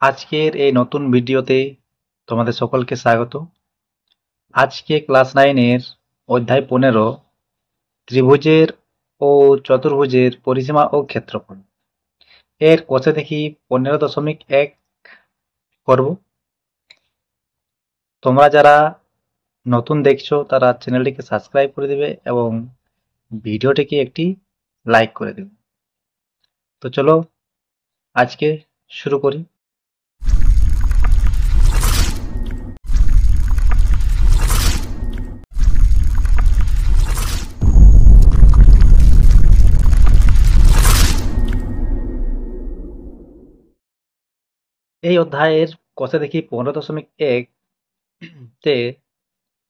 আজকের এই নতুন ভিডিওতে তোমাদের সকলকে স্বাগত। আজকে ক্লাস 9-এর অধ্যায় 15 ত্রিভুজের ও চতুর্ভুজের পরিসীমা ও ক্ষেত্রফল এর কোষে দেখি 15.1 করব। তোমরা যারা নতুন দেখছো তারা চ্যানেলটিকে সাবস্ক্রাইব করে দেবে এবং ভিডিওটিকে একটি লাইক করে দেবে। তো চলো আজকে শুরু করি। এই অধ্যায়ের কোষে দেখি 15.1 তে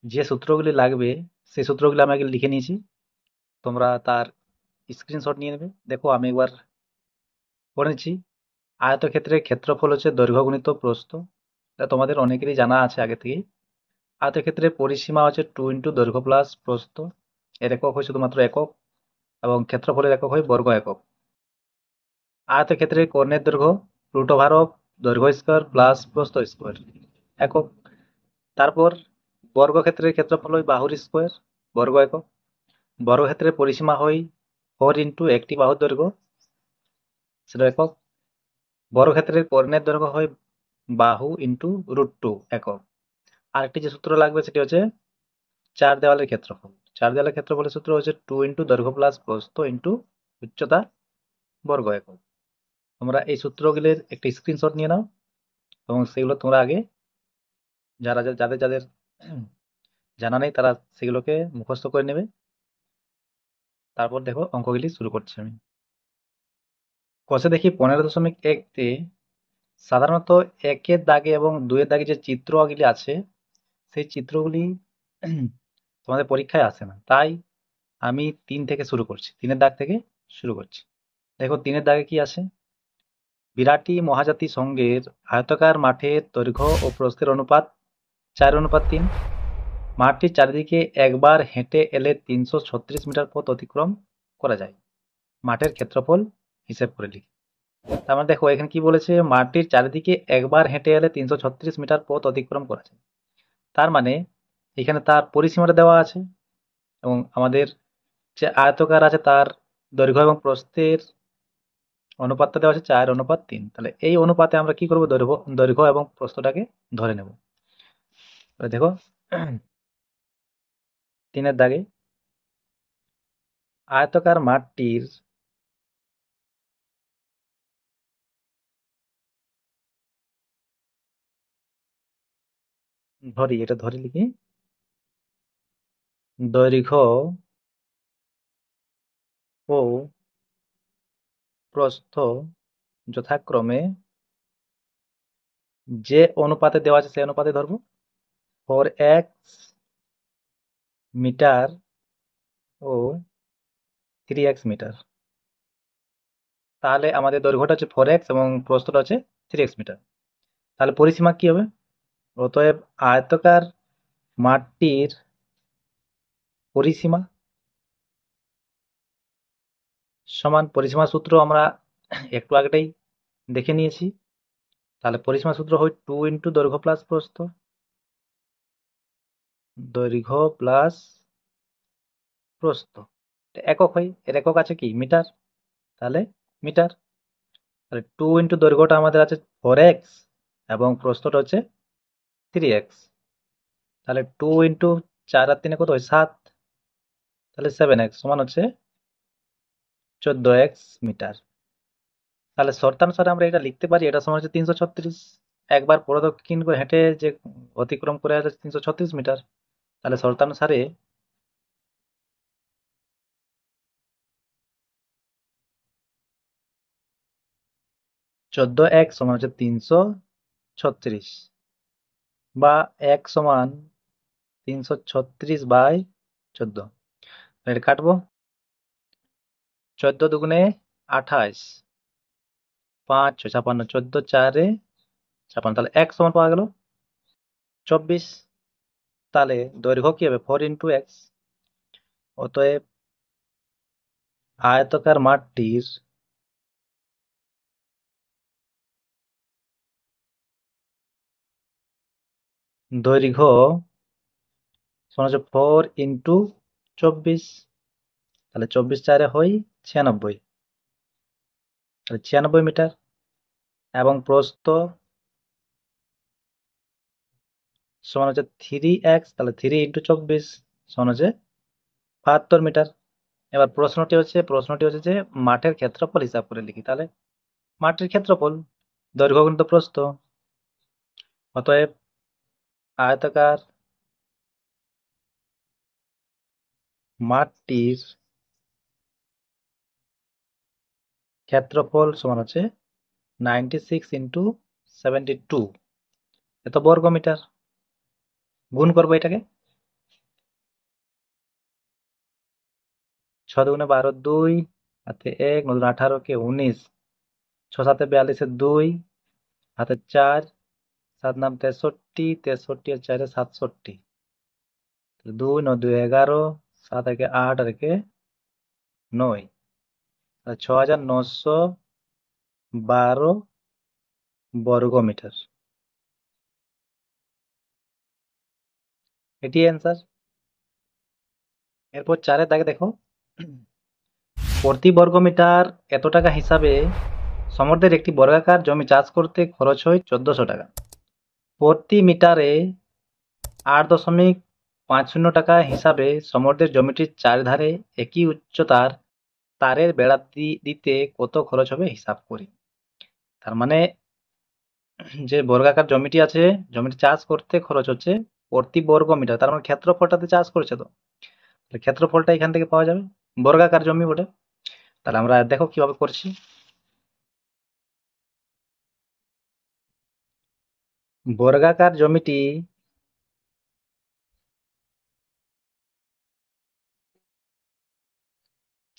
যে সূত্রগুলি লাগবে সেই সূত্রগুলি আমি আগে লিখে নিয়েছি। তোমরা তার স্ক্রিনশট নিয়ে নেবে। দেখো আমি একবার পড়েছি। আয়তক্ষেত্রের ক্ষেত্রফল হচ্ছে দৈর্ঘ্য গুণিত প্রস্থ। এটা তোমাদের অনেকেরই জানা আছে আগে থেকেই। আয়তক্ষেত্রের পরিসীমা হচ্ছে 2 ইন্টু দৈর্ঘ্য প্লাস প্রস্থ। এর একক হয় শুধুমাত্র একক এবং ক্ষেত্রফলের একক হয় বর্গ একক। আয়তক্ষেত্রের কর্ণের দৈর্ঘ্য রুট ওভার অফ দৈর্ঘ্য স্কোয়ার প্লাস প্রস্থ স্কোয়ার একক। তারপর বর্গক্ষেত্রের ক্ষেত্রফল হয় বাহুর স্কোয়ার বর্গ একক। বর্গক্ষেত্রের পরিসীমা হয় 4 ইন্টু একটি বাহুর দৈর্ঘ্য, সেটা একক। বর্গক্ষেত্রের কর্ণের দৈর্ঘ্য হয় বাহু ইন্টু √2 একক। আরেকটি যে সূত্র লাগবে সেটি হচ্ছে চার দেওয়ালের ক্ষেত্রফল। চার দেওয়ালের ক্ষেত্রফলের সূত্র হচ্ছে 2 ইন্টু দৈর্ঘ্য প্লাস প্রস্থ ইন্টু উচ্চতা বর্গ একক। তোমরা এই সূত্রগুলির একটি স্ক্রিনশট নিয়ে নাও এবং সেগুলো তোমরা আগে যাদের যাদের জানা নেই তারা সেগুলোকে মুখস্থ করে নেবে। তারপর দেখো অঙ্কগুলি শুরু করছি আমি। কষে দেখি 15.1 তে সাধারণত 1-এর দাগে এবং 2-এর দাগে যে চিত্রগুলি আছে সেই চিত্রগুলি তোমাদের পরীক্ষায় আসে না, তাই আমি 3 থেকে শুরু করছি। 3-এর দাগ থেকে শুরু করছি। দেখো 3-এর দাগে কি আছে? বিরাটি মহাজাতি সংঘের আয়তাকার মাঠের দৈর্ঘ্য ও প্রস্থের অনুপাত 4:3। মাঠটির চারিদিকে একবার হেঁটে এলে 336 মিটার পথ অতিক্রম করা যায়। মাঠের ক্ষেত্রফল হিসেব করে লিখি। তার মানে দেখো এখানে কি বলেছে, মাঠটির চারিদিকে একবার হেঁটে এলে 336 মিটার পথ অতিক্রম করা যায়। তার মানে এখানে তার পরিসীমাটা দেওয়া আছে এবং আমাদের যে আয়তকার আছে তার দৈর্ঘ্য এবং প্রস্থের অনুপাতটা দেওয়া আছে 4:3। তাহলে এই অনুপাতে আমরা কি করব, দৈর্ঘ্য এবং প্রস্থটাকে ধরে নেব। দেখো 3-এর দাগে আয়তকার মাঠটির এটা ধরে লিখি, দৈর্ঘ্য ও প্রস্থ যথাক্রমে যে অনুপাতে দেওয়া আছে সেই অনুপাতে ধরবো। 4x মিটার ও 3x মিটার। তাহলে আমাদের দৈর্ঘ্যটা হচ্ছে 4x এবং প্রস্থটা হচ্ছে 3x মিটার। তাহলে পরিসীমা কি হবে? অতএব আয়তকার মাঠটির পরিসীমা সমান, পরিসীমা সূত্র আমরা একটু আগেটাই দেখে নিয়েছি। তাহলে পরিসীমা সূত্র হয় 2 ইন্টু দৈর্ঘ্য প্লাস প্রস্থ, দৈর্ঘ্য প্লাস প্রস্থ। একক হয়, এর একক আছে কি মিটার, তাহলে মিটার। তাহলে 2 ইন্টু দৈর্ঘ্যটা আমাদের আছে 4x এবং প্রস্থটা হচ্ছে 3x। তাহলে 2 ইন্টু 4 আর 3 কত হয় 7, তাহলে 7x সমান হচ্ছে 14x মিটার। তাহলে শর্তানুসারে আমরা এটা লিখতে পারি, এটা সমান হচ্ছে 336। একবার প্রদক্ষিণ করে হেঁটে যে অতিক্রম করে আছে 336 মিটার। তাহলে শর্তানুসারে x সমান হচ্ছে 336 বা x সমান 336/14। এটা কাটবো, 14 দুগুণে 28, 5 6 56, 14 4 56। তাহলে x সমান পাওয়া গেল 24। তাহলে দৈর্ঘ্য কি হবে 4 ইন্টু এক্স। অতএব আয়তকার মাঠটির দৈর্ঘ্য সমান হচ্ছে 4 × 24, তাহলে 24 × 4 হয় 96, তাহলে 96 মিটার। এবং প্রস্থ সমান হচ্ছে 3x, তাহলে 3 × 24 সমান হচ্ছে 72 মিটার। এবার প্রশ্নটি হচ্ছে যে মাঠের ক্ষেত্রফল হিসাব করে লিখি। তাহলে মাঠের ক্ষেত্রফল দৈর্ঘ্য গুণিত প্রস্থ, অতএব আয়তাকার মাঠটির ক্ষেত্রফল সমান হচ্ছে 96 × 72, এত বর্গ মিটার। গুণ করবো এটাকে, 6 × 12 2, হাতে 1, 9 18 কে 19, 6 7 42 2, হাতে 4, 7 9 63, 63 আর 4 67, 2 9 2 11, 7 1 8 আর 1 9, 6912 বর্গ মিটার। এটি অ্যান্সার। এরপর 4 দাগে দেখো, প্রতি বর্গ মিটার এত টাকা হিসাবে সমুদ্রের একটি বর্গাকার জমি চাষ করতে খরচ হয় 1400 টাকা। প্রতি মিটারে 8.50 টাকা হিসাবে সমুদ্রের জমিটির চারধারে একই উচ্চতার তারের বেড়া দিতে কত খরচ হবে হিসাব করি। তার মানে যে বর্গাকার জমিটি আছে, জমিটি চাষ করতে খরচ হচ্ছে প্রতি বর্গ মিটার, তার মানে ক্ষেত্রফলটাতে চাষ করেছে, তো ক্ষেত্রফলটা এখান থেকে পাওয়া যাবে, বর্গাকার জমি বটে। তাহলে আমরা দেখো কিভাবে করছি। বর্গাকার জমিটি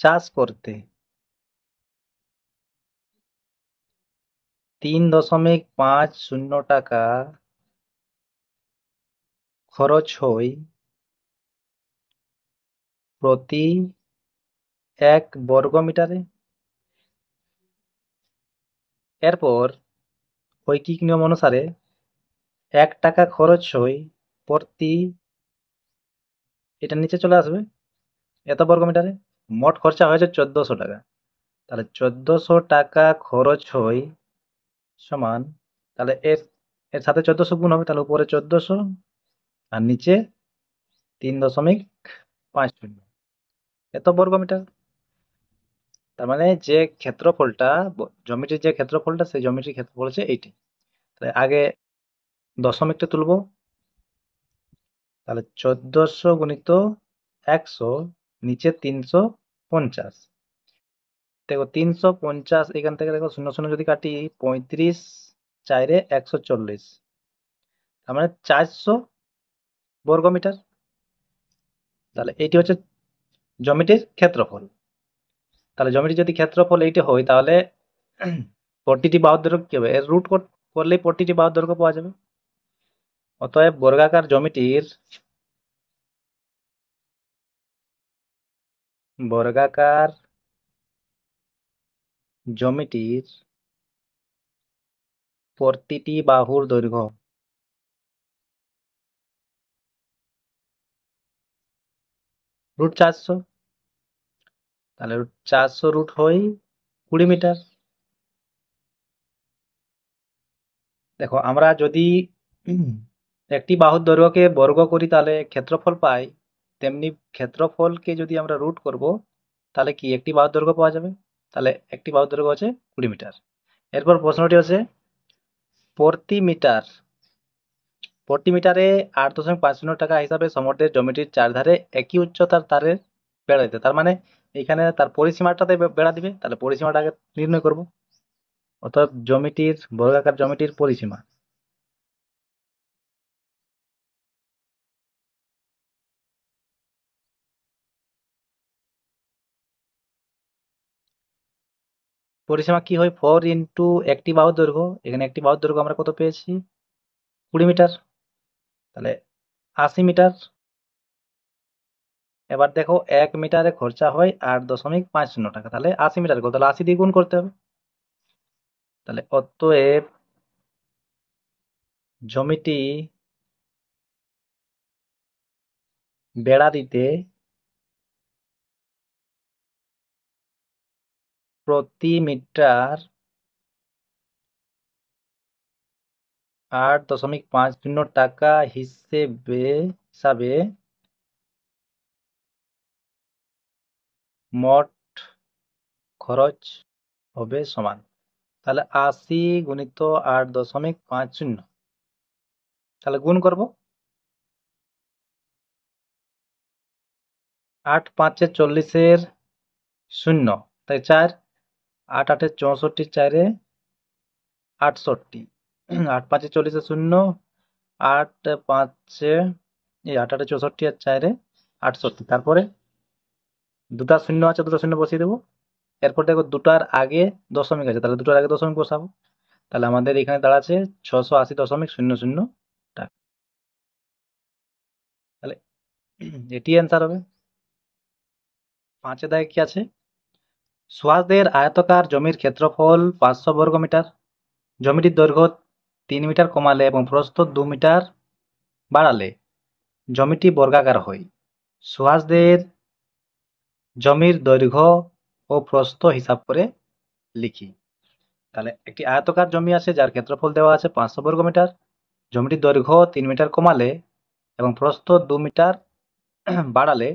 চাষ করতে 3.50 টাকা খরচ হয় প্রতি 1 বর্গ মিটারে। এরপর ঐকিক নিয়ম অনুসারে 1 টাকা খরচ হয় প্রতি, এটা নিচে চলে আসবে, এত বর্গ মিটারে। মোট খরচা হয়েছে 1400 টাকা, তাহলে 1400 টাকা খরচ হয় সমান, তাহলে এর এর সাথে 1400 গুণ হবে, তাহলে উপরে 1400 আর নিচে 3.50, এত বর্গ মিটার। তার মানে যে ক্ষেত্রফলটা, জমিটির যে ক্ষেত্রফলটা, সেই জমিটির ক্ষেত্রফল হচ্ছে এইটি। তাহলে আগে দশমিকটা তুলবো, তাহলে 1400 গুণিত 100, নিচে 350। দেখো 350, এখান থেকে দেখো 0 0 যদি কাটি, 35 4 140, তার মানে 400 বর্গ মিটার। তাহলে এটি হচ্ছে জমিটির ক্ষেত্রফল। তাহলে জমিটির যদি ক্ষেত্রফল এইটি হয়, তাহলে প্রতিটি বাহুর দৈর্ঘ্য কি হবে, এর রুট করলেই প্রতিটি বাহুর দৈর্ঘ্য পাওয়া যাবে। অতএব বর্গাকার জমিটির প্রতিটি বাহুর দৈর্ঘ্য √400, তাহলে √400 রুট হয় 20 মিটার। দেখো আমরা যদি একটি বাহুর দৈর্ঘ্যকে বর্গ করি তাহলে ক্ষেত্রফল পাই, তেমনি ক্ষেত্রফলকে যদি আমরা রুট করব তাহলে কি একটি বাহুর দৈর্ঘ্য পাওয়া যাবে। তাহলে একটি বাহুর দৈর্ঘ্য হচ্ছে 20 মিটার। এরপর প্রশ্নটি হচ্ছে প্রতি মিটার, প্রতি মিটারে 8.50 টাকা হিসাবে সমুদ্রের জমিটির চারধারে একই উচ্চতার তারের বেড়া দিতে। তার মানে এখানে তার পরিসীমাটাতে বেড়া দিবে, তাহলে পরিসীমাটা আগে নির্ণয় করব। অর্থাৎ বর্গাকার জমিটির পরিসীমা, পরিসীমা কি হয়, 4 ইন্টু একটি বাহুর দৈর্ঘ্য, এখানে একটি বাহুর দৈর্ঘ্য আমরা কত পেয়েছি, 20 মিটার, তাহলে 80 মিটার। এবার দেখো 1 মিটারে খরচা হয় 8.50 টাকা, তাহলে 80 মিটার কত, তাহলে 80 দিয়ে গুণ করতে হবে। তাহলে অতএব জমিটি বেড়া দিতে প্রতি মিটার 8.50 টাকা হিসাবে মোট খরচ হবে সমান। তাহলে 80 গুণিত 8.50, তাহলে গুণ করব। 8 5 40 শূন্য, তাই 4, 8 8 64, 4 68, 8 5 40 শূন্য, 8 5 এই 8 8 64 আর 4 68, তারপরে দুটা শূন্য আছে, দুটো শূন্য বসিয়ে দেবো। এরপর দেখো দুটার আগে দশমিক আছে, তাহলে দুটার আগে দশমিক বসাবো। তাহলে আমাদের এখানে দাঁড়াচ্ছে 680.00 টাকা। তাহলে এটি অ্যান্সার হবে। 5 দাগে কি আছে? সুহাসদের আয়তাকার জমির ক্ষেত্রফল 500 বর্গ মিটার। জমিটির দৈর্ঘ্য 3 মিটার কমালে এবং প্রস্থ 2 মিটার বাড়ালে জমিটি বর্গাকার হয়। সুহাসদের জমির দৈর্ঘ্য ও প্রস্থ হিসাব করে লিখি। তাহলে একটি আয়তাকার জমি আছে যার ক্ষেত্রফল দেওয়া আছে 500 বর্গ মিটার। জমিটির দৈর্ঘ্য 3 মিটার কমালে এবং প্রস্থ 2 মিটার বাড়ালে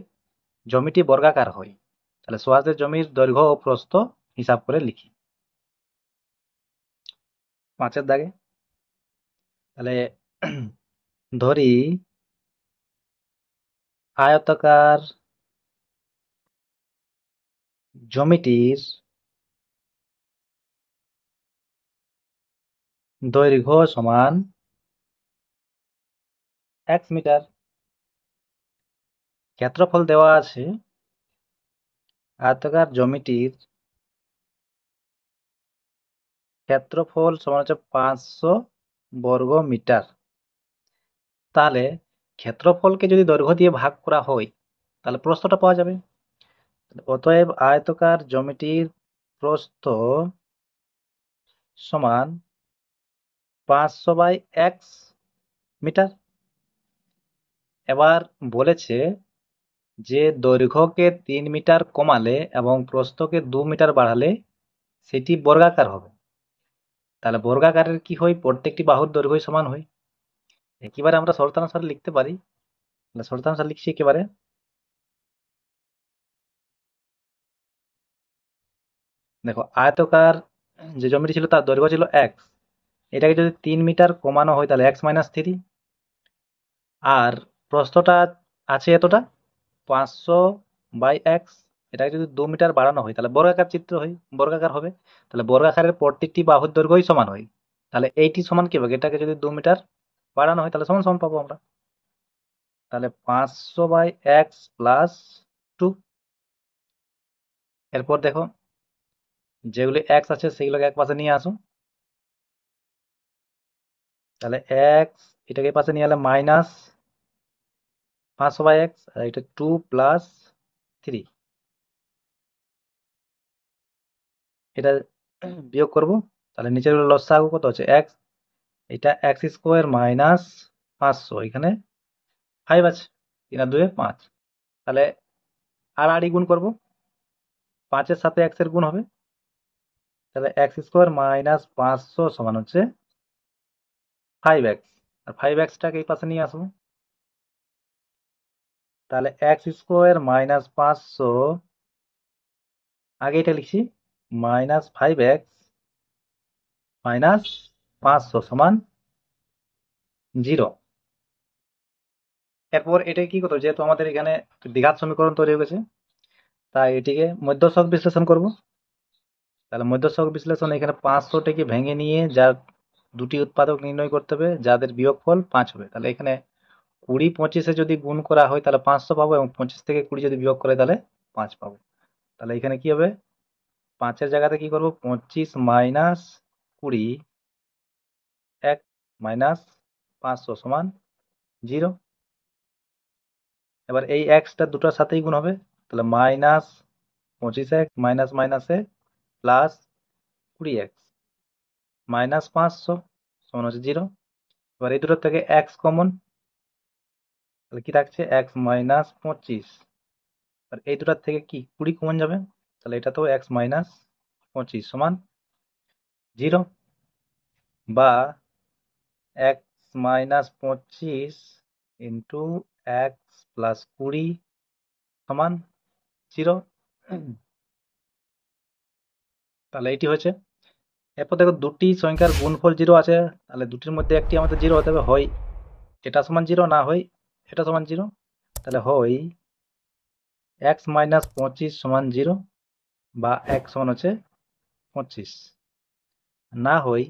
জমিটি বর্গাকার হয়। তাহলে সুহাসদের জমির দৈর্ঘ্য ও প্রস্থ হিসাব করে লিখি। 5 দাগে তাহলে ধরি আয়তাকার জমিটির দৈর্ঘ্য সমান x মিটার। ক্ষেত্রফল দেওয়া আছে, আয়তাকার জমিটির ক্ষেত্রফল সমান হচ্ছে 500 বর্গ মিটার। তাহলে ক্ষেত্রফলকে যদি দৈর্ঘ্য দিয়ে ভাগ করা হয় তাহলে প্রস্থটা পাওয়া যাবে। অতএব আয়তাকার জমিটির প্রস্থ সমান 500/x মিটার। এবার বলেছে যে দৈর্ঘ্যকে 3 মিটার কমালে এবং প্রস্থকে 2 মিটার বাড়ালে সেটি বর্গাকার হবে। তাহলে বর্গাকারের কি হয়? প্রত্যেকটি বাহুর দৈর্ঘ্য সমান হয়। একেবারে আমরা শর্তানুসারে লিখতে পারি। শর্তানুসারে লিখছি একেবারে। দেখো আয়তাকার যে জমিটি ছিল তার দৈর্ঘ্য ছিল x, এটাকে যদি 3 মিটার কমানো হয় তাহলে x-3, আর প্রস্থটা আছে এতটা 500/x, এটাকে যদি 2 মিটার বাড়ানো হয় তাহলে বর্গাকার হবে। তাহলে বর্গাকারের প্রত্যেকটি বাহুর দৈর্ঘ্যই সমান হয়। তাহলে এইটি সমান কি হবে? এটাকে যদি 2 মিটার বাড়ানো হয় তাহলে সমান সমান পাবো আমরা। তাহলে 500/x প্লাস 2। এরপর দেখো যেগুলি x আছে সেগুলোকে এক পাশে নিয়ে আসো। তাহলে x এটাকে পাশে নিয়ে এলে মাইনাস 500/x, আর এটা 2 প্লাস 3, এটা বিয়োগ করব। তাহলে নিচের লসাগু কত আছে? x, এটা x² মাইনাস 500, এখানে 5 আছে, 3 আর 2 5। তাহলে আর গুণ করব, 5 এর সাথে x এর গুণ হবে। তাহলে x² মাইনাস 500 সমান হচ্ছে 5x, আর 5x টাকে এই পাশে নিয়ে আসবো। তাহলে x² মাইনাস 500, আগে এটা লিখছি, মাইনাস 5x মাইনাস 500 সমান 0। এরপর এটা কি করতে হবে? যেহেতু আমাদের এখানে দ্বিঘাত সমীকরণ তৈরি হয়ে গেছে, তাই এটিকে মধ্যস্থক বিশ্লেষণ করব। তাহলে মধ্যস্থক বিশ্লেষণ, এখানে 500টাকে ভেঙে নিয়ে যার দুটি উৎপাদক নির্ণয় করতে হবে, যাদের বিয়োগফল 5 হবে। তাহলে এখানে 20 25-এ যদি গুণ করা হয় তাহলে 500 পাবো, এবং 25 থেকে 20 যদি বিয়োগ করে তাহলে 5 পাবো। তাহলে এখানে কি হবে? 5-এর জায়গাতে কি করব? 25 মাইনাস 20, 1 মাইনাস 500 সমান 0। এবার এই এক্সটা দুটোর সাথেই গুণ হবে, তাহলে মাইনাস 25x মাইনাস মাইনাসে প্লাস 20x মাইনাস 500 সমান হচ্ছে 0। এবার এই দুটোর থেকে x কমন, তাহলে কি থাকছে এক্স মাইনাস 25। আর এই দুটার থেকে কি 20 কমন যাবে, তাহলে এটা তো এক্স মাইনাস 25 সমান 0, বা x minus 25 into x plus 20 সমান 0। তাহলে এটি হয়েছে। এরপর দেখো দুটি সংখ্যার গুণফল 0 আছে, তাহলে দুটির মধ্যে একটি আমাদের 0 হতে হবে, হয় এটা সমান 0 না হয় এটা সমান 0। তাহলে হয় এক্স মাইনাস 25 সমান 0, বা এক্স সমান হচ্ছে 25, না হয়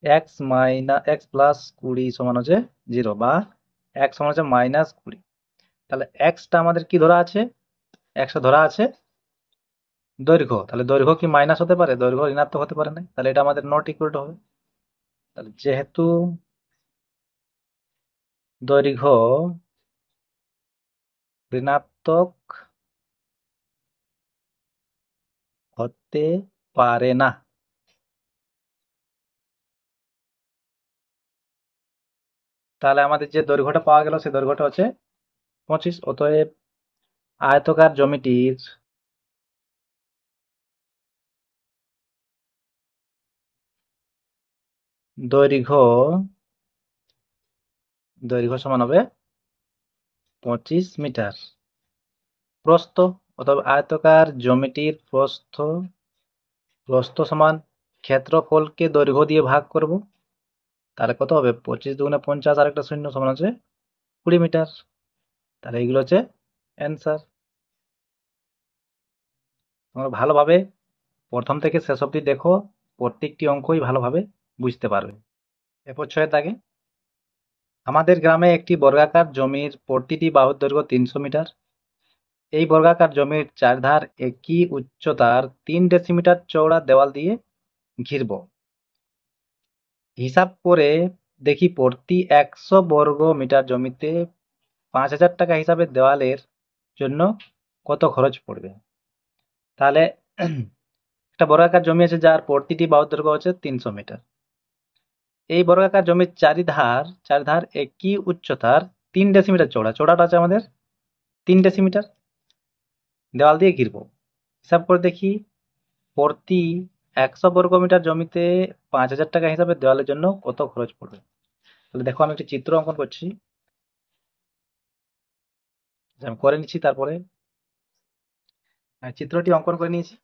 এক্স মাইনাস এক্স প্লাস 20 সমান হচ্ছে 0, বা এক্স সমান হচ্ছে মাইনাস 20। তাহলে এক্সটা আমাদের কি ধরা আছে, এক্সটা ধরা আছে দৈর্ঘ্য, তাহলে দৈর্ঘ্য কি মাইনাস হতে পারে, দৈর্ঘ্য ঋণাত্মক হতে পারে না, তাহলে এটা আমাদের নট ইকুয়াল টু হবে। তাহলে যেহেতু দৈর্ঘ্য ঋণাত্মক হতে পারে না, তাহলে আমাদের যে দৈর্ঘ্যটা পাওয়া গেল সেই দৈর্ঘ্যটা হচ্ছে 25। অতএব আয়তকার জমিটির দৈর্ঘ্য দৈর্ঘ্য সমান হবে 25 মিটার। প্রস্থ, অথবা আয়তকার জমিটির প্রস্থ, প্রস্থ সমান ক্ষেত্রফলকে দৈর্ঘ্য দিয়ে ভাগ করব, তাহলে কত হবে 25 দুগুণে 50 আর একটা শূন্য সমান হচ্ছে 20 মিটার। তাহলে এইগুলো হচ্ছে অ্যান্সার। তোমরা ভালোভাবে প্রথম থেকে শেষ অবধি দেখো, প্রত্যেকটি অঙ্কই ভালোভাবে বুঝতে পারবে। এরপর 6 দাগে, আমাদের গ্রামে একটি বর্গাকার জমির প্রতিটি বাহুর দৈর্ঘ্য 300 মিটার। এই বর্গাকার জমির চারধার একই উচ্চতার 3 ডেসিমিটার চওড়া দেওয়াল দিয়ে ঘিরব। হিসাব করে দেখি প্রতি 100 বর্গ মিটার জমিতে 5,000 টাকা হিসাবে দেওয়ালের জন্য কত খরচ পড়বে। তাহলে একটা বর্গাকার জমি আছে যার প্রতিটি বাহুর দৈর্ঘ্য হচ্ছে 300 মিটার। এই বর্গাকার জমির চারিধার একই উচ্চতার 3 ডেসিমিটার চওড়া, চওড়াটা আছে আমাদের 3 ডেসিমিটার, দেওয়াল দিয়ে ঘিরবো। হিসাব করে দেখি প্রতি 100 বর্গ মিটার জমিতে 5,000 টাকা হিসাবে দেওয়ালের জন্য কত খরচ পড়বে। তাহলে দেখো আমি একটি চিত্র অঙ্কন করছি, আমি করে নিচ্ছি। তারপরে চিত্রটি অঙ্কন করে নিয়েছি।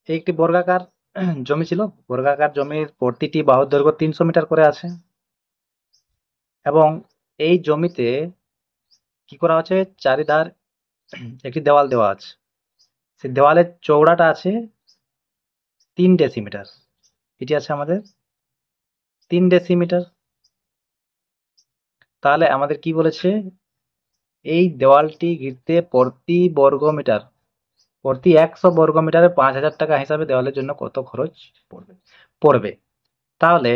এই একটি বর্গাকার জমি ছিল, বর্গাকার জমির প্রতিটি বাহুর দৈর্ঘ্য 300 মিটার করে আছে, এবং এই জমিতে কি করা হচ্ছে, চারিধার একটি দেওয়াল দেওয়া আছে, সেই দেওয়ালের চওড়াটা আছে 3 ডেসিমিটার, এটি আছে আমাদের 3 ডেসিমিটার। তাহলে আমাদের কি বলেছে, এই দেওয়ালটি ঘিরতে প্রতি 100 বর্গ মিটারে 5,000 টাকা হিসাবে দেওয়ালের জন্য কত খরচ পড়বে। তাহলে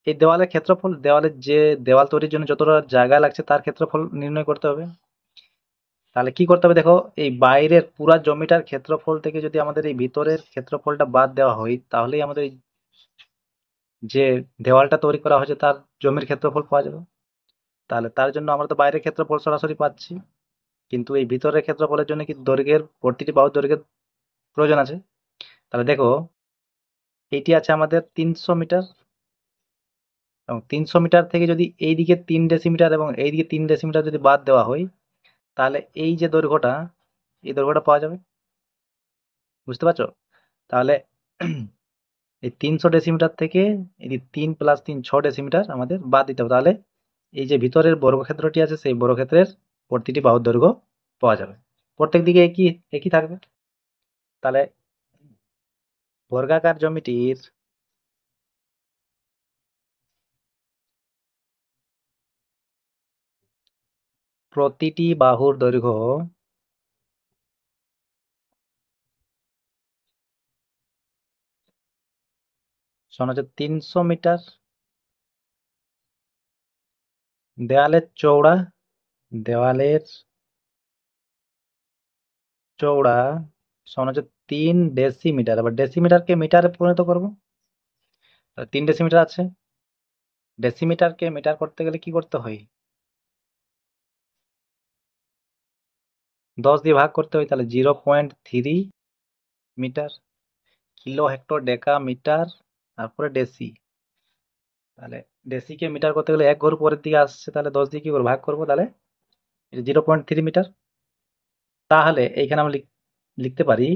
এই দেওয়ালের ক্ষেত্রফল, দেওয়ালের যে দেওয়াল তৈরির জন্য যতটা জায়গা লাগছে তার ক্ষেত্রফল নির্ণয় করতে হবে। তাহলে কি করতে হবে, দেখো এই বাইরের পুরা জমিটার ক্ষেত্রফল থেকে যদি আমাদের এই ভিতরের ক্ষেত্রফলটা বাদ দেওয়া হয়, তাহলেই আমাদের যে দেওয়ালটা তৈরি করা হয়েছে তার জমির ক্ষেত্রফল পাওয়া যাবে। তাহলে তার জন্য আমরা তো বাইরের ক্ষেত্রফল সরাসরি পাচ্ছি, কিন্তু এই ভিতরের ক্ষেত্রফলের জন্য কি দৈর্ঘ্যের প্রতিটি বাহুর দৈর্ঘ্যের প্রয়োজন আছে। তাহলে দেখো এটি আছে আমাদের 300 মিটার, এবং 300 মিটার থেকে যদি এইদিকে 3 ডেসিমিটার এবং এইদিকে 3 ডেসিমিটার যদি বাদ দেওয়া হয়, তাহলে এই যে দৈর্ঘ্যটা, এই দৈর্ঘ্যটা পাওয়া যাবে। বুঝতে পারছো? তাহলে এই 300 ডেসিমিটার থেকে এই 3 প্লাস 3 6 ডেসিমিটার আমাদের বাদ দিতে হবে। তাহলে এই যে ভিতরের বর্গক্ষেত্রটি আছে সেই বর্গক্ষেত্রের প্রতিটি বাহুর দৈর্ঘ্য পাওয়া যাবে, প্রত্যেক দিকে একই একই থাকবে। তাহলে বর্গাকার জমিটির প্রতিটি বাহুর দৈর্ঘ্য সমান হচ্ছে 300 মিটার, দেওয়ালের চওড়া, দেওয়ালের চওড়া সমান হচ্ছে 3 ডেসিমিটার। আবার ডেসিমিটারকে মিটারে পরিণত করবো, 3 ডেসিমিটার আছে। ডেসিমিটারকে মিটার করতে গেলে কি করতে হয়? 10 দিয়ে ভাগ করতে হয়, তাহলে 0.3 মিটার। কিলো, হেক্টর, ডেকা, মিটার, তারপরে ডেসি। তাহলে ডেসিকে মিটার করতে গেলে এক ঘর পরের দিকে আসছে, তাহলে 10 দিয়ে কি করে ভাগ করবো? তাহলে এটা 0.3 মিটার। তাহলে এইখানে আমরা লিখতে পারি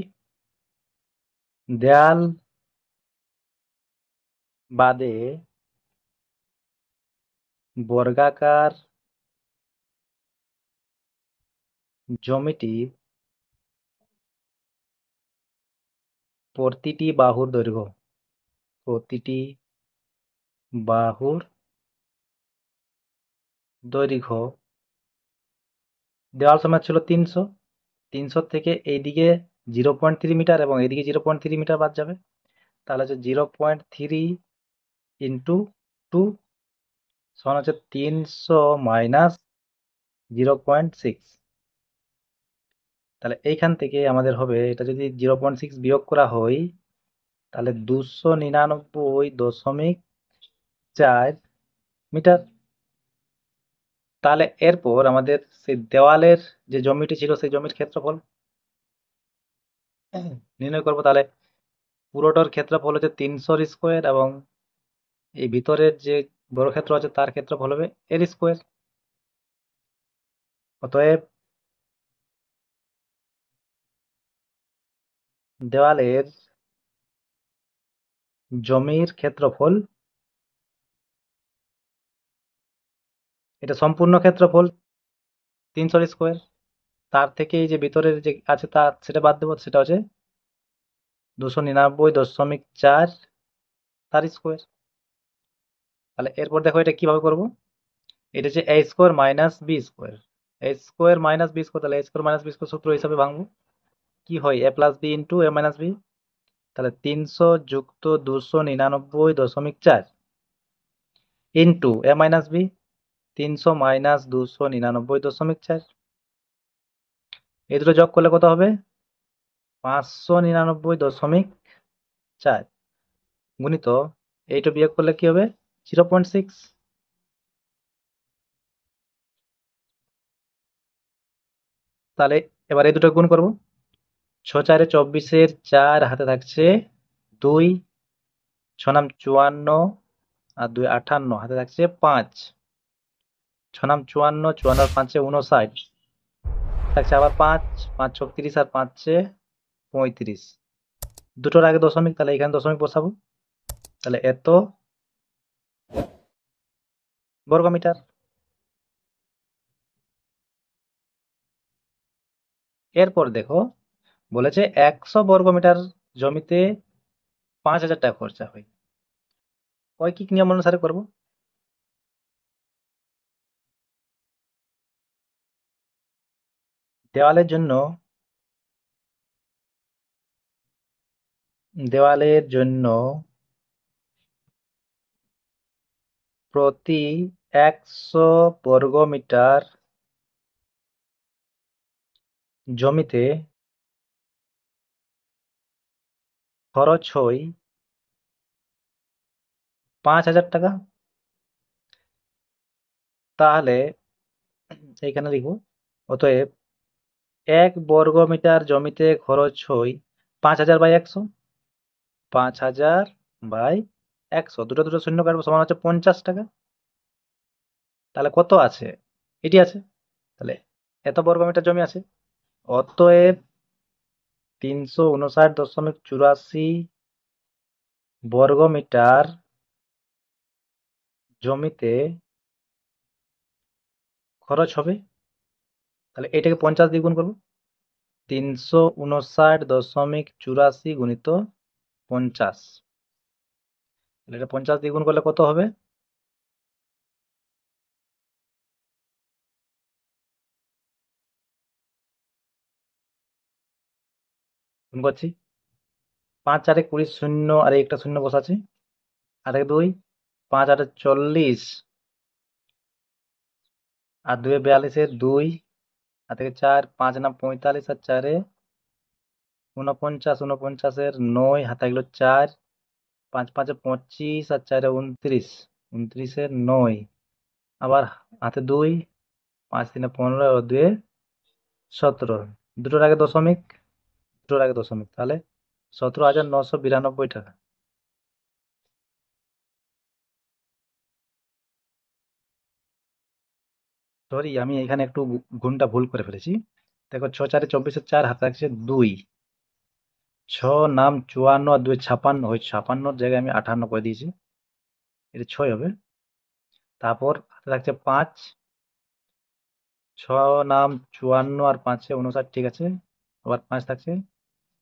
দেয়াল বাদে বর্গাকার জমিটি প্রতিটি বাহুর দৈর্ঘ্য, প্রতিটি বাহুর দৈর্ঘ্য, দেওয়াল সমান ছিল 300। 300 থেকে এইদিকে 0.3 মিটার এবং এইদিকে 0.3 মিটার বাদ যাবে, তাহলে হচ্ছে 0.3 ইন্টু 2 সমান হচ্ছে 300 মাইনাস 0.6। তাহলে এইখান থেকে আমাদের হবে, এটা যদি 0.6 বিয়োগ করা হয়, তাহলে 299.4 মিটার। তাহলে এরপর আমাদের সেই দেওয়ালের যে জমিটি ছিল সেই জমির ক্ষেত্রফল নির্ণয় করব। তাহলে পুরোটার ক্ষেত্রফল হচ্ছে 300 স্কোয়ার এবং এই ভিতরের যে বর্গক্ষেত্র আছে তার ক্ষেত্রফল হবে এর স্কোয়ার। অতএব দেওয়ালের জমির ক্ষেত্রফল, এটা সম্পূর্ণ ক্ষেত্রফল 300 স্কোয়ার, তার থেকে এই যে ভিতরের যে আছে তা সেটা বাদ দেবো, সেটা হচ্ছে 299.4 তার স্কোয়ার। তাহলে এরপর দেখো এটা কিভাবে করব। এটা হচ্ছে এ স্কোয়ার মাইনাস বি স্কোয়ার, এ স্কোয়ার মাইনাস বি স্কোয়ার। তাহলে এ স্কোয়ার মাইনাস বি স্কোয়ার সূত্র হিসাবে ভাঙবো, কি হয় এ প্লাস বি ইন্টু এ মাইনাস বি। তাহলে 300 যুক্ত 299.4 ইন্টু এ মাইনাস বি, 300 মাইনাস 299.4। এই দুটো যোগ করলে কত হবে? 599.4 গুণিত এইটা বিয়োগ করলে কি হবে? 0.6। তাহলে এবার এই দুটো গুণ করব। 6 4 24, 4 হাতে থাকছে 2, 6 নাম 54 আর 2 58, হাতে থাকছে 5, 6 নাম 54, 54 আর 5 59, থাকছে আবার 5, 5 36 আর 5 35। দুটোর আগে দশমিক, তাহলে এখানে দশমিক বসাবো। তাহলে এত বর্গমিটার। এরপর দেখো বলেছে 100 বর্গমিটার জমিতে 5,000 টাকা খরচা হয়। ঐকিক নিয়ম অনুসারে করব। দেওয়ালের জন্য প্রতি 100 বর্গমিটার জমিতে খরচ হয় 5,000 টাকা। তাহলে এইখানে লিখব, অতএব 1 বর্গমিটার জমিতে খরচ হয় 5,000 বাই 100, 5,000 বাই 100, দুটো দুটো শূন্য কাটবো, সমান হচ্ছে 50 টাকা। তাহলে কত আছে? এটি আছে। তাহলে এত বর্গমিটার জমি আছে, অতএব 359.84 বর্গমিটার জমিতে খরচ হবে। তাহলে এটাকে 50 দিয়ে গুণ করবো, 359.84 গুণিত 50। তাহলে এটা 50 দিয়ে গুণ করলে কত হবে? গুণ করছি, 5 4 20, শূন্য আর একটা শূন্য বসাচ্ছি, আর 2, 5 8 40 আর 2 42, 2 আর 4, 5 9 45 আর 4 49, 49 9 হাতে গেল 4, 5 5 25 আর 4 29। 29 9, আবার হাতে 2, 5 3 15, আর 2 17, দুটোর আগে দশমিক, দুটোর আগে দশমিক, তাহলে 17,992 টাকা। সরি, আমি এখানে একটু গুণটা ভুল করে ফেলেছি। দেখো, 6 4 24, হাতে থাকছে 2, 6 নাম 54 আর 2 56, ওই 56-র জায়গায় আমি 58 করে দিয়েছি, এটা 6 হবে। তারপর হাতে থাকছে 5, 6 নাম 54 আর 5-এ 59, ঠিক আছে, আবার 5 থাকছে,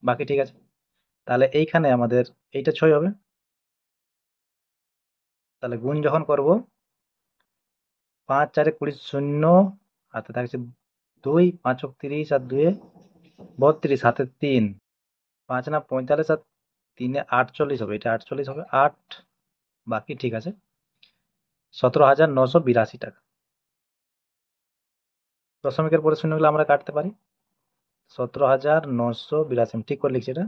বাকি ঠিক আছে। তাহলে এইখানে আমাদের এইটা 6 হবে। তাহলে গুণ যখন করব, 5 4 20 শূন্য, হাতে থাকছে 2, 5 30 আর 2 32, হাতে 3, 5 না 45 আর 3 48 হবে, এটা 48 হবে, 8, বাকি ঠিক আছে, 17,982 টাকা। দশমিকের পরে শূন্যগুলো আমরা কাটতে পারি। 17,982, আমি ঠিক করে লিখছি এটা,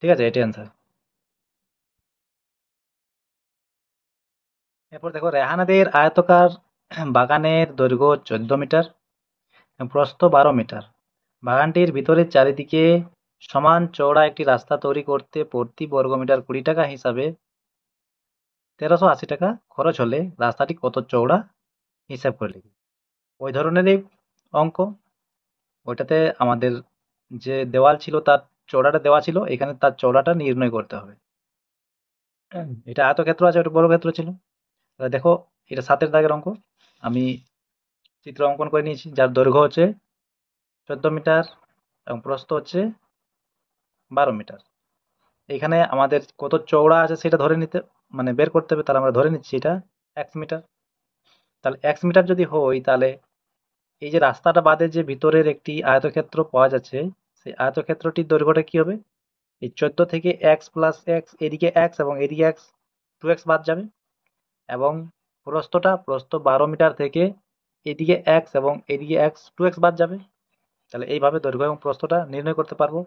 ঠিক আছে, এটাই অ্যান্সার। এরপর দেখো, রেহানাদের আয়তকার বাগানের দৈর্ঘ্য 14 মিটার, প্রস্থ 12 মিটার। বাগানটির ভিতরের চারিদিকে সমান চওড়া একটি রাস্তা তৈরি করতে প্রতি বর্গমিটার 20 টাকা হিসাবে 1380 টাকা খরচ হলে রাস্তাটি কত চওড়া হিসাব করে লিখি। ওই ধরনেরই অঙ্ক, ওইটাতে আমাদের যে দেওয়াল ছিল তার চওড়াটা দেওয়া ছিল, এখানে তার চওড়াটা নির্ণয় করতে হবে। এটা আয়তক্ষেত্র আছে, ওটা বর্গক্ষেত্র ছিল। তাহলে দেখো, এটা 7-এর দাগের অঙ্ক, আমি চিত্র অঙ্কন করে নিয়েছি, যার দৈর্ঘ্য হচ্ছে 14 মিটার এবং প্রস্থ হচ্ছে 12 মিটার। এখানে আমাদের কত চওড়া আছে সেটা ধরে নিতে, মানে বের করতে হবে, তাহলে আমরা ধরে নিচ্ছি এটা 1 মিটার। তাহলে 1 মিটার যদি হয়, তাহলে এই যে রাস্তাটা বাদে যে ভিতরের একটি আয়তক্ষেত্র পাওয়া যাচ্ছে, সেই আয়তক্ষেত্রটির দৈর্ঘ্যটা কি হবে? এই 14 থেকে এক্স প্লাস এক্স, এদিকে এক্স এবং এদিকে এক্স, 2x বাদ যাবে, এবং প্রস্থ 12 মিটার থেকে এদিকে এক্স এবং এদিকে এক্স, 2x বাদ যাবে। তাহলে এইভাবে দৈর্ঘ্য এবং প্রস্থটা নির্ণয় করতে পারবো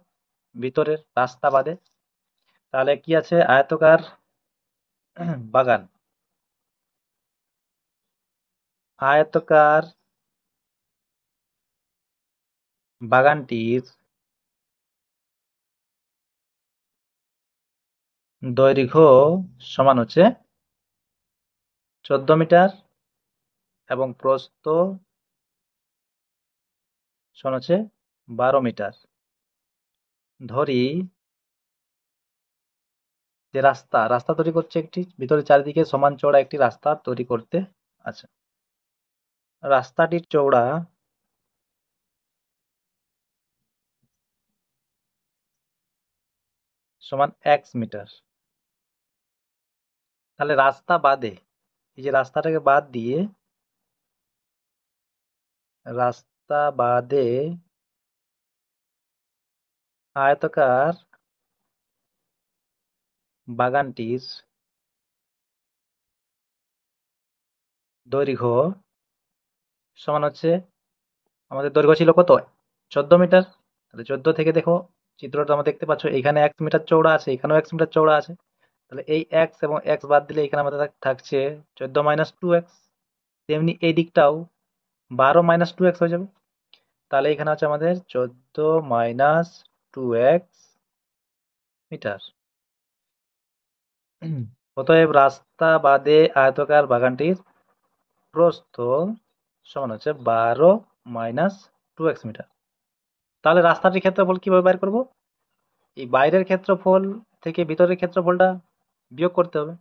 ভিতরের রাস্তা বাদে। তাহলে কি আছে? আয়তকার বাগান, আয়তকার বাগানটির দৈর্ঘ্য সমান হচ্ছে 14 মিটার এবং প্রস্থ সমান হচ্ছে 12 মিটার। ধরি যে রাস্তা তৈরি করছে, একটি ভিতরে চারিদিকে সমান চওড়া একটি রাস্তা তৈরি করতে। আচ্ছা, রাস্তাটির চওড়া সমান 1 মিটার। তাহলে রাস্তা বাদে, এই যে রাস্তাটাকে বাদ দিয়ে, রাস্তা বাদে আয়তকার বাগানটির দৈর্ঘ্য সমান হচ্ছে, আমাদের দৈর্ঘ্য ছিল কত? 14 মিটার। তাহলে 14 থেকে দেখো, চিত্রটা আমরা দেখতে পাচ্ছ, এখানে 1 মিটার চওড়া আছে, এখানেও 1 মিটার চওড়া আছে। তাহলে এই এক্স এবং এক্স বাদ দিলে এখানে আমাদের থাকছে 14 - 2x। তেমনি এই দিকটাও 12 - 2x হয়ে যাবে। তাহলে এখানে হচ্ছে আমাদের 14 - 2x মিটার। অতএব রাস্তা বাদে আয়তকার বাগানটির প্রস্থ সমান হচ্ছে 12 - 2x মিটার। তাহলে রাস্তাটির ক্ষেত্রফল কিভাবে বের করব? এই বাইরের ক্ষেত্রফল থেকে ভিতরের ক্ষেত্রফলটা বিয়োগ করতে হবে।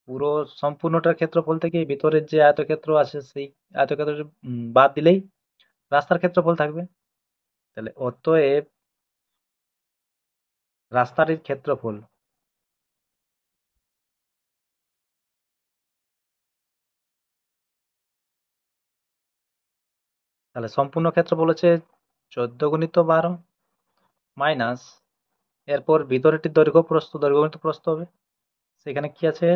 পুরো সম্পূর্ণটার ক্ষেত্রফল থেকে ভিতরের যে আয়তক্ষেত্র আছে সেই আয়তক্ষেত্র বাদ দিলেই রাস্তার ক্ষেত্রফল থাকবে। তাহলে অতএব রাস্তাটির ক্ষেত্রফল তাহলে সম্পূর্ণ ক্ষেত্রফল হচ্ছে 14 × 12 মাইনাস, এরপর ভিতরেরটির দৈর্ঘ্য গুণিত প্রস্থ হবে। সেখানে কি আছে?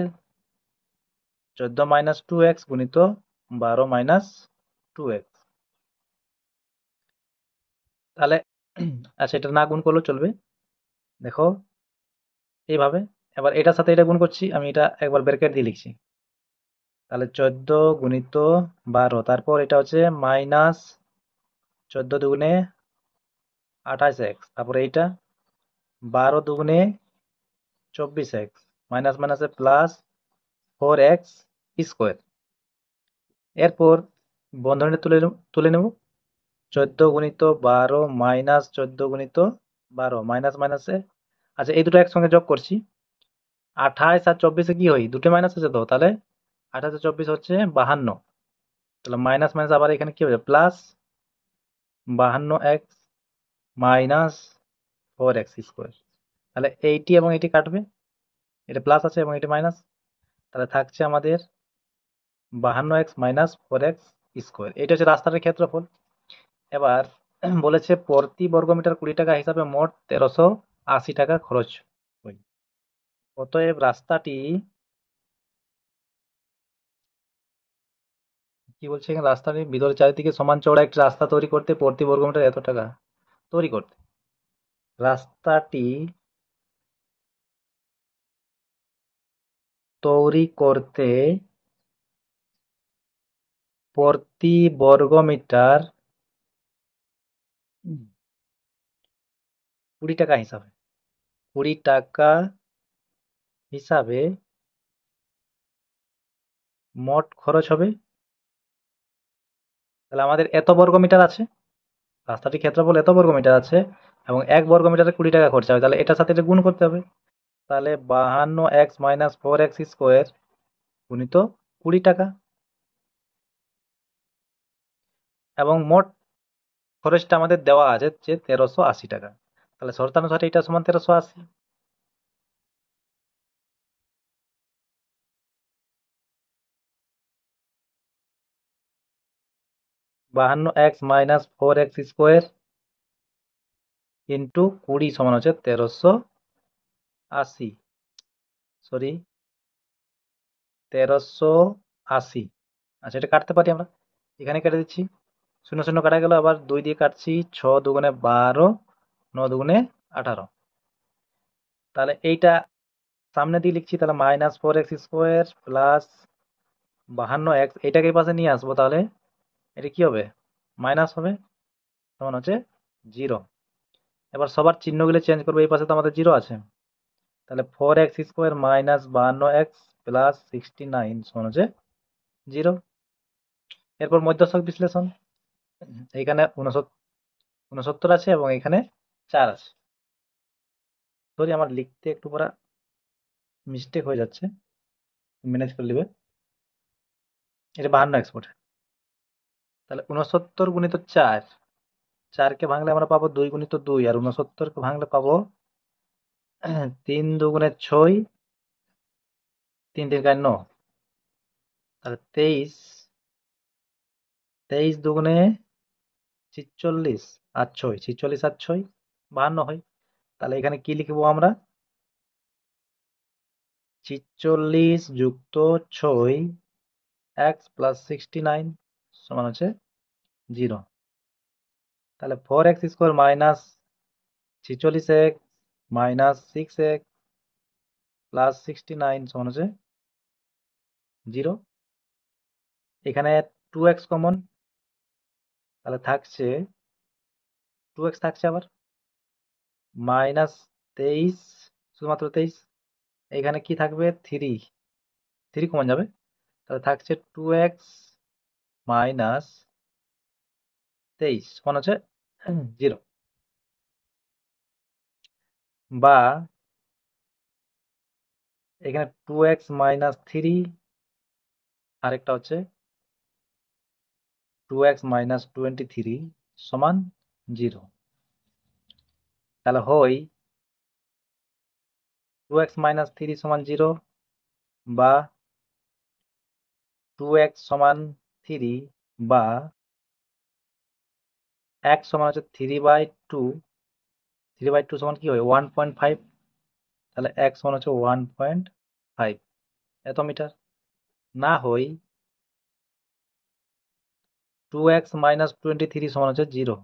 14 - 2x গুণিত 12 - 2x। তাহলে আচ্ছা, এটা না গুণ করলেও চলবে। দেখো এইভাবে এবার এটার সাথে এটা গুণ করছি, আমি এটা একবার ব্র্যাকেট দিয়ে লিখছি। তাহলে 14 গুণিত 12, তারপর এটা হচ্ছে মাইনাস 14 দুগুণে 28x, তারপরে এইটা 12 দুগুণে 24x, মাইনাস মাইনাসে প্লাস 4x স্কোয়ার। এরপর বন্ধনীটা তুলে নেব। 14 গুণিত 12 মাইনাস 14 গুণিত 12, মাইনাস মাইনাসে, আচ্ছা এই দুটো একসঙ্গে যোগ করছি। 28 আর 24-এ কি হয়, দুটো মাইনাস আছে তো, তাহলে 28 আর 24 হচ্ছে 52। তাহলে মাইনাস মাইনাস আবার এখানে কি হবে, plus 52x minus 4x square. তাহলে এইটি এবং এটি কাটবে, এটা প্লাস আছে এবং এটি মাইনাস, তাহলে থাকছে আমাদের 52x মাইনাস 4x স্কোয়ার। এটা হচ্ছে রাস্তাটার ক্ষেত্রফল। এবার বলেছে প্রতি বর্গমিটার 20 টাকা হিসাবে মোট 1380 টাকা খরচ হয়। অতএব রাস্তাটি কি বলছে এখানে, রাস্তাটি ভিতরে চারিদিকে সমান চওড়া একটি রাস্তা তৈরি করতে প্রতি বর্গমিটার এত টাকা তৈরি করতে। রাস্তাটি তৈরি করতে প্রতি বর্গমিটার 20 টাকা হিসাবে 20 টাকা হিসাবে মোট খরচ হবে। তাহলে আমাদের এত বর্গমিটার আছে, রাস্তাটির ক্ষেত্রফল এত বর্গমিটার আছে এবং 1 বর্গমিটারে 20 টাকা খরচা হবে, তাহলে এটার সাথে এটা গুণ করতে হবে। তাহলে 52x মাইনাস 4x স্কোয়ার গুণিত 20 টাকা, এবং মোট খরচটা আমাদের দেওয়া আছে যে 1380 টাকা। তাহলে শর্তানুসারে এটা সমান 1380। বাহান্ন x minus 4x square into 20 সমান হচ্ছে 1380, সরি 1380। আচ্ছা এটা কাটতে পারি আমরা, এখানে কেটে দিচ্ছি, শূন্য শূন্য কাটা গেল, আবার 2 দিয়ে কাটছি, 6 দুগুণে 12, 9 দুগুণে 18। তাহলে এইটা সামনে দিয়ে লিখছি, তাহলে minus 4x square plus 52x, এইটাকে এই পাশে নিয়ে আসবো, তাহলে এটা কি হবে, মাইনাস হবে, তখন হচ্ছে 0। এবার সবার চিহ্নগুলো চেঞ্জ করবো, এই পাশে তো আমাদের 0 আছে, তাহলে 4x square minus 52x plus 69 সমান হচ্ছে 0। এরপর মধ্যস্থক বিশ্লেষণ, এইখানে 69 আছে এবং এখানে 4 আছে। সরি আমার লিখতে একটু পরে মিস্টেক হয়ে যাচ্ছে, ম্যানেজ করে নেবে। এটা 52x বটে। তাহলে 69 গুণিত 4, 4কে ভাঙলে আমরা পাবো 2 গুণিত 2, আর 69কে ভাঙলে পাবো 3 দুগুণে 6, 3 3 9, তাহলে 23, 23 দুগুণে 46 আর 6, 46 আর 6 52 হয়। তাহলে এখানে কি লিখবো আমরা, 46 যুক্ত 6 x প্লাস 69 সমান হচ্ছে 0। তাহলে 4x square minus 46x minus 6x plus 69 সমান হচ্ছে 0। এখানে 2x কমন, তাহলে থাকছে 2x, থাকছে আবার মাইনাস 23, শুধুমাত্র 23, এখানে কি থাকবে 3, 3 কমন যাবে, তাহলে থাকছে 2x মাইনাস 23 সমান হচ্ছে 0। বা এখানে 2x মাইনাস 3, আরেকটা হচ্ছে 2x মাইনাস 23 সমান 0। তাহলে হয় 2x মাইনাস 3 সমান 0, বা 2x সমান 3, বা x সমান হচ্ছে 3/2, 3/2 সমান কি হয় 1.5, তাহলে x সমান হচ্ছে 1.5 এত মিটার। না হয় 2x মাইনাস 23 সমান হচ্ছে 0,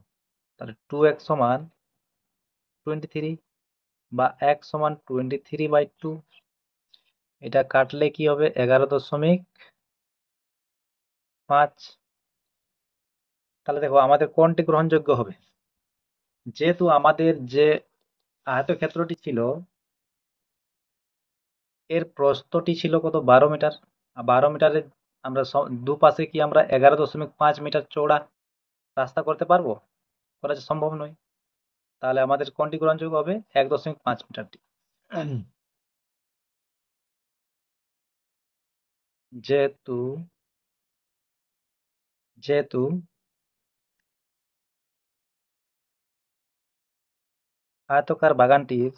তাহলে 2x সমান 23, বা x সমান 23/2, এটা কাটলে কি হবে? 11.5। তাহলে দেখো আমাদের কোনটি গ্রহণযোগ্য হবে? যেহেতু আমাদের যে আয়তক্ষেত্রটি ছিল এর প্রস্থটি ছিল কত? 12 মিটার। আর 12 মিটারের আমরা দুপাশে কি আমরা 11.5 মিটার চওড়া রাস্তা করতে পারবো? করা যে সম্ভব নয়। তাহলে আমাদের কোনটি গ্রহণযোগ্য হবে? 1.5 মিটারটি। যেহেতু যেহেতু আয়তকার বাগানটির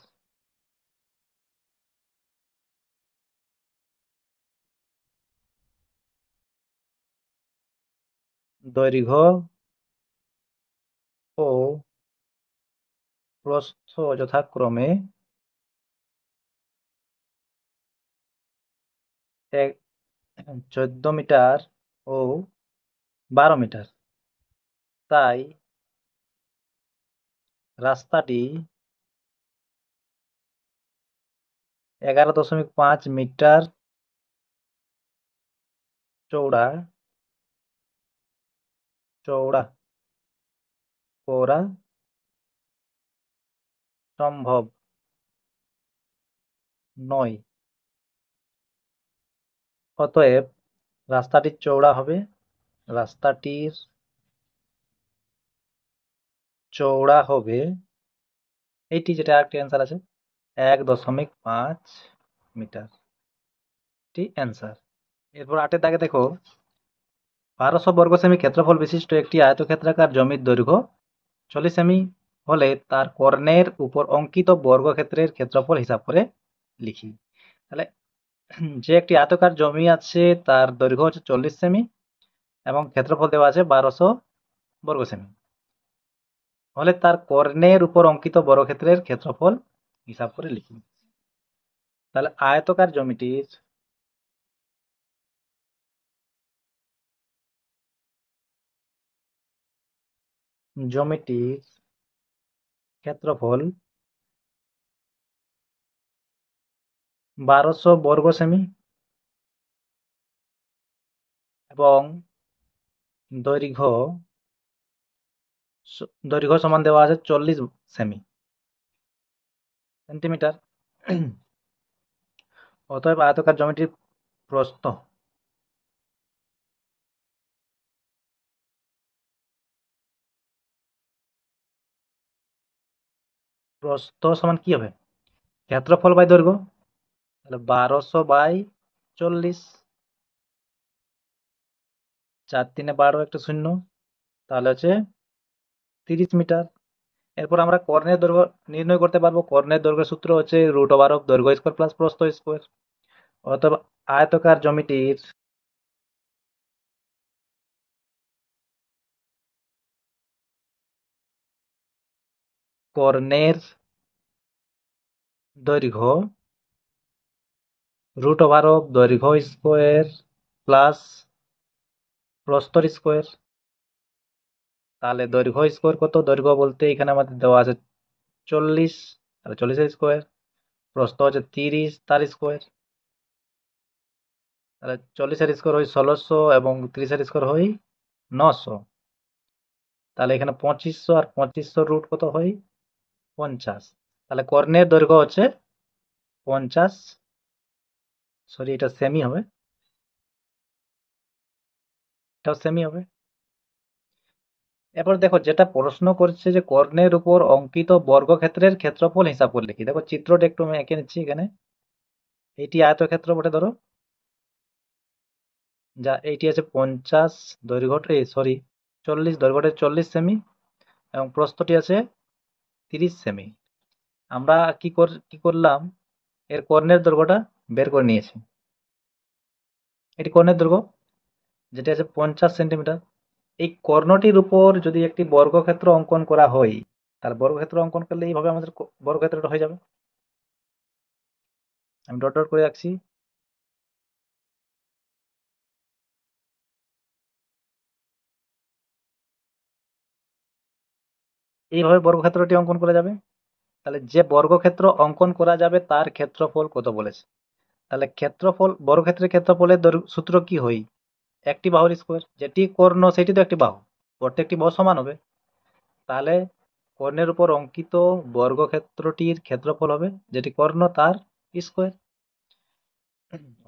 দৈর্ঘ্য ও প্রস্থ যথাক্রমে 14 মিটার ও 12 মিটার, তাই রাস্তাটি 11.5 মিটার চওড়া চওড়া করা সম্ভব নয়। অতএব রাস্তাটির চওড়া হবে রাস্তাটির চওড়া হবে এইটি, যেটা আরেকটি অ্যান্সার আছে, 1.5 মিটার। টি অ্যান্সার। এরপর 8-এর দাগে দেখো, 1200 বর্গ সেমি ক্ষেত্রফল বিশিষ্ট একটি আয়তক্ষেত্রাকার জমির দৈর্ঘ্য 40 সেমি হলে তার কর্ণের উপর অঙ্কিত বর্গক্ষেত্রের ক্ষেত্রফল হিসাব করে লিখি। তাহলে যে একটি আয়তকার জমি আছে তার দৈর্ঘ্য হচ্ছে 40 সেমি এবং ক্ষেত্রফল দেওয়া আছে 1200 বর্গ সেমি হলে তার কর্ণের উপর অঙ্কিত বর্গক্ষেত্রের ক্ষেত্রফল হিসাব করে লিখি। তাহলে আয়তকার জমিটির ক্ষেত্রফল 1200 বর্গ সেমি এবং দৈর্ঘ্য দৈর্ঘ্য সমান দেওয়া আছে 40 সেন্টিমিটার। অতএব আয়তকার জমিটির প্রস্থ প্রস্থ সমান কি হবে? ক্ষেত্রফল বাই দৈর্ঘ্য। তাহলে 1200 বাই 40, 4×3=12, একটা শূন্য, তাহলে হচ্ছে 30 মিটার। এরপর আমরা কর্ণের দৈর্ঘ্য নির্ণয় করতে পারবো। কর্ণের দৈর্ঘ্যের সূত্র হচ্ছে √অফ দৈর্ঘ্য স্কোয়ার প্লাস প্রস্থ স্কোয়ার। অতএব আয়তকার জমিটির কর্ণের দৈর্ঘ্য √অফ দৈর্ঘ্য স্কোয়ার প্লাস প্রস্থর স্কোয়ার। তাহলে দৈর্ঘ্য স্কোয়ার কত? দৈর্ঘ্য বলতে এখানে আমাদের দেওয়া আছে 40, তাহলে 40-এর স্কোয়ার। প্রস্থ হচ্ছে 30, তার স্কোয়ার। তাহলে 40-এর স্কোয়ার হয় 1600 এবং 30-এর স্কোয়ার হয় 900। তাহলে এখানে 2500 আর 2500 রুট কত হয়? 50। তাহলে কর্ণের দৈর্ঘ্য হচ্ছে 50, সরি এটা সেমি হবে, এটাও সেমি হবে। এরপর দেখো যেটা প্রশ্ন করছে যে কর্ণের উপর অঙ্কিত বর্গক্ষেত্রের ক্ষেত্রফল হিসাব করে লিখি। দেখো চিত্রটা একটু আমি এঁকে নিচ্ছি। এখানে এইটি আয়তক্ষেত্র বটে ধরো, যা এইটি আছে 50 দৈর্ঘ্যটা, সরি 40, দৈর্ঘ্যটা 40 সেমি এবং প্রস্থটি আছে 30 সেমি। আমরা কি করলাম, এর কর্ণের দৈর্ঘ্যটা বের করে নিয়েছি। এটি কর্ণের দৈর্ঘ্য যেটি আছে 50 সেন্টিমিটার। এই কর্ণটির উপর যদি একটি বর্গক্ষেত্র অঙ্কন করা হয়, তাহলে বর্গক্ষেত্র অঙ্কন করলে এইভাবে আমাদের বর্গক্ষেত্রটা হয়ে যাবে। আমি ডট ডট করে রাখছি। এইভাবে বর্গক্ষেত্রটি অঙ্কন করা যাবে। তাহলে যে বর্গক্ষেত্র অঙ্কন করা যাবে তার ক্ষেত্রফল কত বলেছে? তাহলে ক্ষেত্রফল, বর্গক্ষেত্রের ক্ষেত্রফলের সূত্র কি হয়? একটি বাহুর স্কোয়ার। যেটি কর্ণ সেটি তো একটি বাহু, প্রত্যেকটি বাহু সমান হবে। তাহলে কর্ণের উপর অঙ্কিত বর্গক্ষেত্রটির ক্ষেত্রফল হবে যেটি কর্ণ তার স্কোয়ার।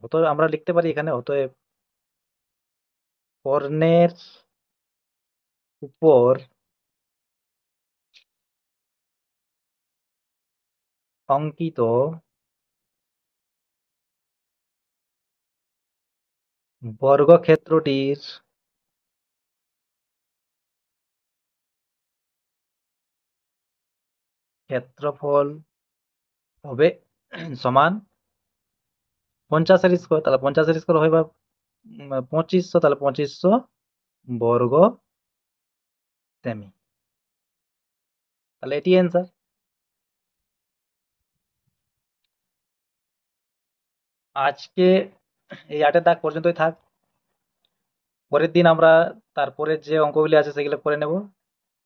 অতএব আমরা লিখতে পারি এখানে, অতএব কর্ণের উপর অঙ্কিত বর্গক্ষেত্রটির ক্ষেত্রফল হবে সমান 50-এর স্কোয়ার। তাহলে 50-এর স্কোয়ার হয় বা 2500, তাহলে 2500 বর্গ সেমি। তাহলে এটি অ্যান্সার। আজকে এই 8-এর দাগ পর্যন্তই থাক। পরের দিন আমরা তারপরের যে অঙ্কগুলি আছে সেগুলো করে নেব।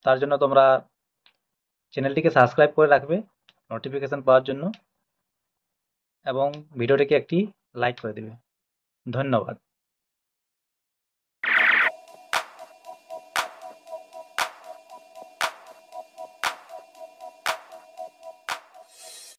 তার জন্য তোমরা চ্যানেলটিকে সাবস্ক্রাইব করে রাখবে নোটিফিকেশন পাওয়ার জন্য, এবং ভিডিওটিকে একটি লাইক করে দেবে। ধন্যবাদ।